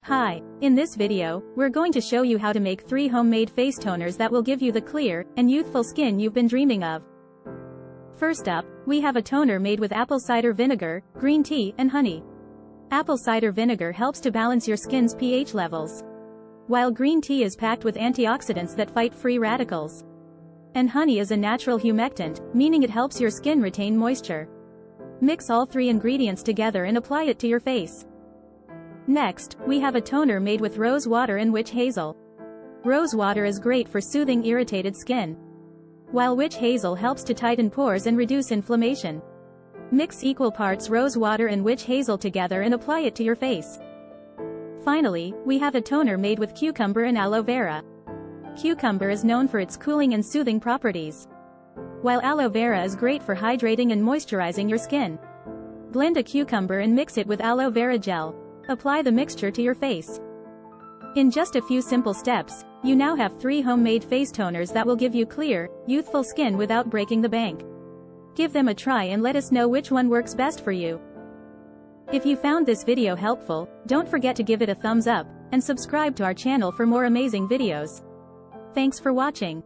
Hi, in this video, we're going to show you how to make 3 homemade face toners that will give you the clear and youthful skin you've been dreaming of. First up, we have a toner made with apple cider vinegar, green tea, and honey. Apple cider vinegar helps to balance your skin's pH levels, while green tea is packed with antioxidants that fight free radicals. And honey is a natural humectant, meaning it helps your skin retain moisture. Mix all 3 ingredients together and apply it to your face. Next, we have a toner made with rose water and witch hazel. Rose water is great for soothing irritated skin, while witch hazel helps to tighten pores and reduce inflammation. Mix equal parts rose water and witch hazel together and apply it to your face. Finally, we have a toner made with cucumber and aloe vera. Cucumber is known for its cooling and soothing properties, while aloe vera is great for hydrating and moisturizing your skin. Blend a cucumber and mix it with aloe vera gel. Apply the mixture to your face. In just a few simple steps, you now have 3 homemade face toners that will give you clear, youthful skin without breaking the bank. Give them a try and let us know which one works best for you. If you found this video helpful, don't forget to give it a thumbs up, and subscribe to our channel for more amazing videos. Thanks for watching.